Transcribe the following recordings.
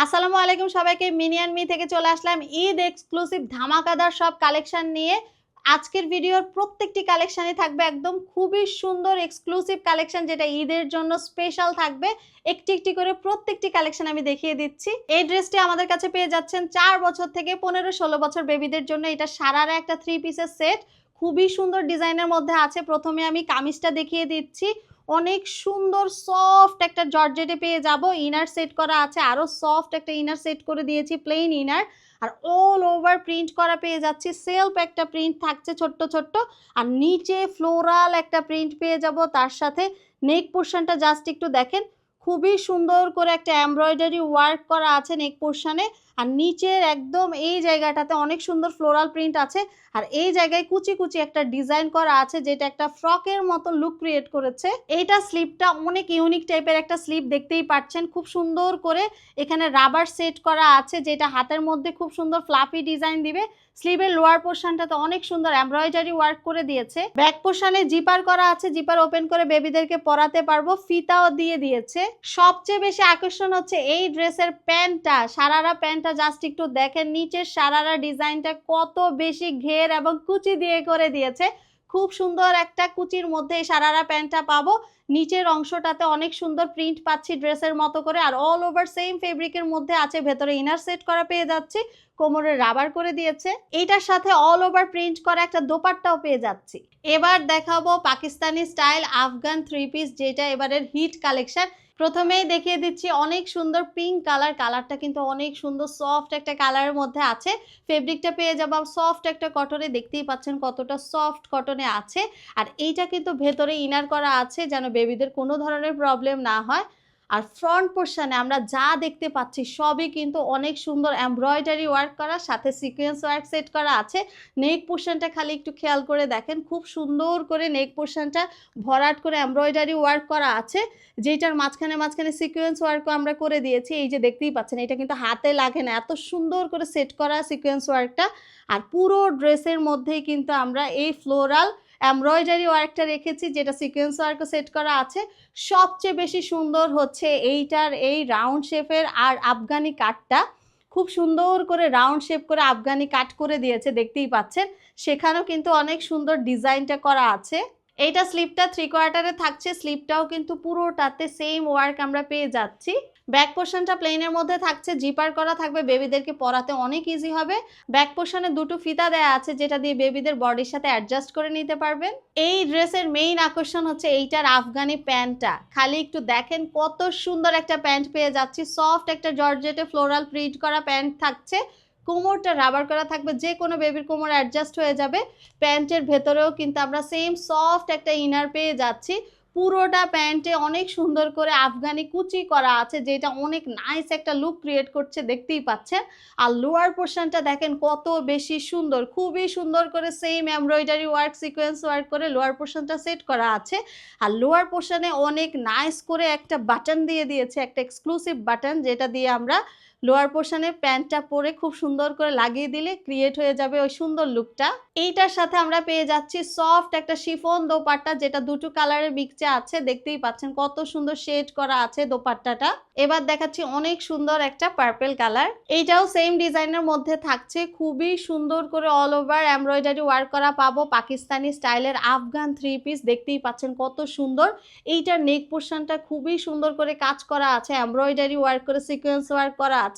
আসসালামু আলাইকুম সবাইকে। মিনি অ্যান্ড মি থেকে চলে আসলাম ঈদ এক্সক্লুসিভ ধামাকাদার সব কালেকশন নিয়ে। আজকের ভিডিওর প্রত্যেকটি কালেকশনই থাকবে একদম খুবই সুন্দর এক্সক্লুসিভ কালেকশন, যেটা ঈদের জন্য স্পেশাল থাকবে। একটি একটি করে প্রত্যেকটি কালেকশন আমি দেখিয়ে দিচ্ছি। এই ড্রেসটি আমাদের কাছে পেয়ে যাচ্ছেন 4 বছর থেকে 15-16 বছর বেবিদের জন্য। এটা সারারা একটা 3 পিসের সেট, খুবই সুন্দর ডিজাইনের মধ্যে আছে। প্রথমে আমি কামিজটা দেখিয়ে দিচ্ছি। অনেক সুন্দর সফট একটা জর্জেটে পেয়ে যাব। ইনার সেট করা আছে, আরো সফট একটা ইনার সেট করে দিয়েছি, প্লেন ইনার। আর অল ওভার প্রিন্ট করা পেয়ে যাচ্ছি। সেলফ একটা প্রিন্ট থাকছে ছোট্ট ছোট্ট, আর নিচে ফ্লোরাল একটা প্রিন্ট পেয়ে যাব। তার সাথে নেক পোর্শনটা জাস্ট একটু দেখেন, খুবই সুন্দর করে একটা এমব্রয়ডারি ওয়ার্ক করা আছে নেক পোর্শনে। আর নিচের একদম এই জায়গাটাতে অনেক সুন্দর ফ্লোরাল প্রিন্ট আছে। আর এই জায়গায় কুচি কুচি একটা ডিজাইন করা আছে, যেটা একটা ফ্রকের মতো লুক ক্রিয়েট করেছে। এইটা স্লিপটা অনেক ইউনিক টাইপের একটা স্লিপ, দেখতেই পাচ্ছেন। খুব সুন্দর করে এখানে রাবার সেট করা আছে, যেটা হাতের মধ্যে খুব সুন্দর ফ্লাফি ডিজাইন দিবে। স্লিভের লোয়ার পোর্শনটাতে অনেক সুন্দর এমব্রয়ডারি ওয়ার্ক করে দিয়েছে। ব্যাক পোর্শনে জিপার করা আছে, জিপার ওপেন করে বেবিদেরকে পরাতে পারবো। ফিতাও দিয়ে দিয়েছে। সবচেয়ে বেশি আকর্ষণ হচ্ছে এই ড্রেসের প্যান্টটা। সারারা প্যান্টটা জাস্ট একটু দেখেন, নিচের সারারা ডিজাইনটা কত বেশি ঘের এবং কুচি দিয়ে করে দিয়েছে। খুব সুন্দর একটা কুচির মধ্যে এই সারারা প্যান্টটা পাবো। নিচের অংশটাতে অনেক সুন্দর প্রিন্ট পাচ্ছি ড্রেসের মতো করে, আর অল ওভার সেম ফেব্রিকের মধ্যে আছে। ভেতরে ইনার সেট করা পেয়ে যাচ্ছি, কোমরে রাবার করে দিয়েছে। এইটার সাথে অল ওভার প্রিন্ট করা একটা দোপাট্টাও পেয়ে যাচ্ছি। এবার দেখাবো পাকিস্তানি স্টাইল আফগান 3 পিস, যেটা এবারের হিট কালেকশন। প্রথমেই দেখিয়ে দিচ্ছি অনেক সুন্দর পিঙ্ক কালার। কালারটা কিন্তু অনেক সুন্দর সফট একটা কালারের মধ্যে আছে। ফেব্রিকটা পেয়ে যাবো সফট একটা কটনে, দেখতেই পাচ্ছেন কতটা সফট কটনে আছে। আর এইটা কিন্তু ভেতরে ইনার করা আছে, যেন বেবিদের কোনো ধরনের প্রবলেম না হয়। আর ফ্রন্ট পোর্শনে আমরা যা দেখতে পাচ্ছি সবই কিন্তু অনেক সুন্দর এমব্রয়ডারি ওয়ার্ক করা, সাথে সিকোয়েন্স ওয়ার্ক সেট করা আছে। নেক পোর্শনটা খালি একটু খেয়াল করে দেখেন, খুব সুন্দর করে নেক পোর্শনটা ভরাট করে এমব্রয়ডারি ওয়ার্ক করা আছে, যেটার মাঝখানে মাঝখানে সিকোয়েন্স ওয়ার্কও আমরা করে দিয়েছি। এই যে দেখতেই পাচ্ছেন, এটা কিন্তু হাতে লাগে না, এত সুন্দর করে সেট করা সিকোয়েন্স ওয়ার্কটা। আর পুরো ড্রেসের মধ্যেই কিন্তু আমরা এই ফ্লোরাল এমব্রয়ডারি ওয়ার্কটা রেখেছি, যেটা সিকোয়েন্স ওয়ার্কও সেট করা আছে। সবচেয়ে বেশি সুন্দর হচ্ছে এইটার এই রাউন্ড শেপের আর আফগানি কাটটা। খুব সুন্দর করে রাউন্ড শেপ করে আফগানি কাট করে দিয়েছে, দেখতেই পাচ্ছেন। সেখানেও কিন্তু অনেক সুন্দর ডিজাইনটা করা আছে। এইটা স্লিপটা 3 কোয়ার্টারে থাকছে। স্লিপটাও কিন্তু পুরোটাতে সেম ওয়ার্ক আমরা পেয়ে যাচ্ছি। ব্যাক পোর্শনটা প্লেনের মধ্যে থাকছে, জিপার করা থাকবে, বেবিদেরকে পরাতে অনেক ইজি হবে। ব্যাক পোর্শনে দুটো ফিতা দেয়া আছে, যেটা দিয়ে বেবিদের বডির সাথে অ্যাডজাস্ট করে নিতে পারবেন। এই ড্রেসের মেইন আকর্ষণ হচ্ছে এইটার আফগানি প্যান্টটা। খালি একটু দেখেন কত সুন্দর একটা প্যান্ট পেয়ে যাচ্ছি। সফট একটা জর্জেটে ফ্লোরাল প্রিন্ট করা প্যান্ট থাকছে। কোমরটা রাবার করা থাকবে, যে কোনো বেবির কোমর অ্যাডজাস্ট হয়ে যাবে। প্যান্টের ভেতরেও কিন্তু আমরা সেম সফট একটা ইনার পেয়ে যাচ্ছি। পুরোটা প্যান্টে অনেক সুন্দর করে আফগানি কুচি করা আছে, যেটা অনেক নাইস একটা লুক ক্রিয়েট করছে, দেখতেই পাচ্ছেন। আর লোয়ার পোর্শনটা দেখেন কত বেশি সুন্দর, খুবই সুন্দর করে same embroidery work sequence work করে লোয়ার পোর্শনটা সেট করা আছে। আর লোয়ার পোর্শনে অনেক নাইস করে একটা বাটন দিয়ে দিয়েছে, একটা এক্সক্লুসিভ বাটন, যেটা দিয়ে আমরা লোয়ার পোর্শনে প্যান্টটা পরে খুব সুন্দর করে লাগিয়ে দিলে ক্রিয়েট হয়ে যাবে ওই সুন্দর লুকটা। এইটার সাথে আমরা পেয়ে যাচ্ছি সফট একটা শিফন দোপাট্টা, যেটা দুটো কালারের মিক্সে আছে, দেখতেই পাচ্ছেন কত সুন্দর শেড করা আছে দোপাট্টাটা। এবার দেখাচ্ছি অনেক সুন্দর একটা পার্পল কালার। এইটাও সেম ডিজাইনের মধ্যে থাকছে, খুবই সুন্দর করে অল ওভার এমব্রয়ডারি ওয়ার্ক করা পাবো। পাকিস্তানি স্টাইলের আফগান 3 পিস, দেখতেই পাচ্ছেন কত সুন্দর। এইটার নেক পোর্শনটা খুবই সুন্দর করে কাজ করা আছে, এমব্রয়ডারি ওয়ার্ক করে সিকোয়েন্স ওয়ার্ক করা আছে।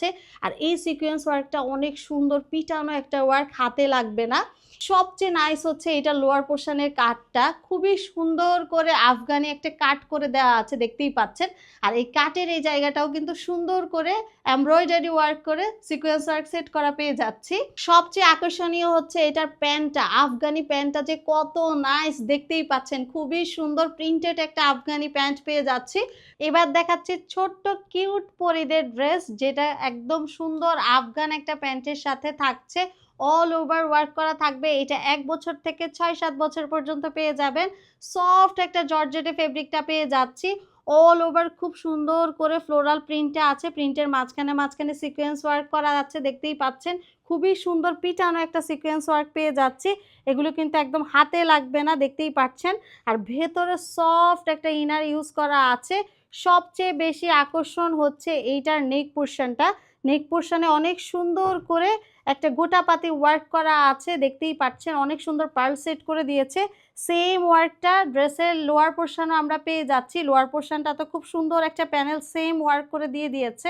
আর এই সিকোয়েন্স ওয়ার্কটা অনেক সুন্দর পিটানো একটা ওয়ার্ক, হাতে লাগবে না। সবচেয়ে নাইস হচ্ছে এটা লোয়ার পোর্শনের কাটটা, খুবই সুন্দর করে আফগানি একটা কাট করে দেওয়া আছে, দেখতেই পাচ্ছেন। আর এই কাটের এই জায়গাটাও কিন্তু সুন্দর করে এমব্রয়ডারি ওয়ার্ক করে সিকোয়েন্স ওয়ার্ক সেট করা পেয়ে যাচ্ছি। সবচেয়ে আকর্ষণীয় হচ্ছে এটার প্যান্টটা, আফগানি প্যান্টটা যে কত নাইস, দেখতেই পাচ্ছেন। খুবই সুন্দর প্রিন্টেড একটা আফগানি প্যান্ট পেয়ে যাচ্ছি। এবার দেখাচ্ছি ছোট্ট কিউট পরিদের ড্রেস, যেটা একদম সুন্দর আফগান একটা প্যান্টের সাথে থাকছে। অল ওভার ওয়ার্ক করা থাকবে। এটা 1 বছর থেকে 6-7 বছর পর্যন্ত পেয়ে যাবেন। সফট একটা জর্জেটে ফেব্রিকটা পেয়ে যাচ্ছি। অল ওভার খুব সুন্দর করে ফ্লোরাল প্রিন্টে আছে, প্রিন্টের মাঝখানে মাঝখানে সিকোয়েন্স ওয়ার্ক করা যাচ্ছে, দেখতেই পাচ্ছেন। খুবই সুন্দর পিটানো একটা সিকোয়েন্স ওয়ার্ক পেয়ে যাচ্ছি। এগুলো কিন্তু একদম হাতে লাগবে না, দেখতেই পাচ্ছেন। আর ভেতরে সফট একটা ইনার ইউজ করা আছে। সবচেয়ে বেশি আকর্ষণ হচ্ছে এইটার নেক পোর্শনটা, নেক পোর্শনে অনেক সুন্দর করে একটা গোটাপাতি ওয়ার্ক করা আছে, দেখতেই পাচ্ছেন অনেক সুন্দর পার্ল সেট করে দিয়েছে। সেম ওয়ার্কটা ড্রেসের লোয়ার পোর্শনও আমরা পেয়ে যাচ্ছি। লোয়ার পোর্শনটা তো খুব সুন্দর একটা প্যানেল সেম ওয়ার্ক করে দিয়ে দিয়েছে।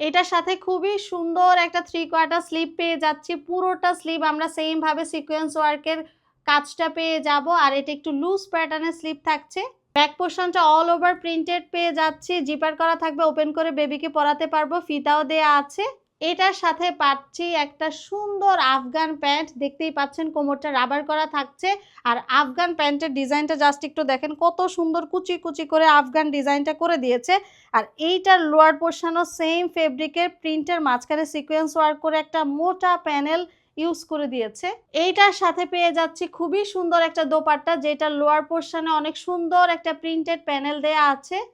এটার সাথে খুবই সুন্দর একটা 3/4 স্লিভ পেয়ে যাচ্ছি। পুরোটা স্লিভ আমরা সেম ভাবে সিকোয়েন্স ওয়ার্কের কাজটা পেয়ে যাব। আর এটা একটু লুজ প্যাটার্নের স্লিভ থাকছে। ব্যাক পোর্শনটা অল ওভার প্রিন্টেড পেয়ে যাচ্ছি, জিপার করা থাকবে, ওপেন করে বেবিকে পরাতে পারবো, ফিতাও দেয়া আছে। এটার সাথে পাচ্ছি একটা সুন্দর আফগান প্যান্ট, দেখতেই পাচ্ছেন কোমরটা রাবার করা থাকছে। আর আফগান প্যান্টের ডিজাইনটা জাস্ট একটু দেখেন, কত সুন্দর কুচি কুচি করে আফগান ডিজাইনটা করে দিয়েছে। আর এইটার লোয়ার পোর্শনও সেম ফেব্রিকের প্রিন্টের মাঝখানে সিকোয়েন্স ওয়ার্ক করে একটা মোটা প্যানেল ইউজ করে দিয়েছে। এইটার সাথে পেয়ে যাচ্ছি খুবই সুন্দর একটা দোপাট্টা, যেটা লোয়ার পোর্শনে অনেক সুন্দর একটা প্রিন্টেড প্যানেল দেয়া আছে।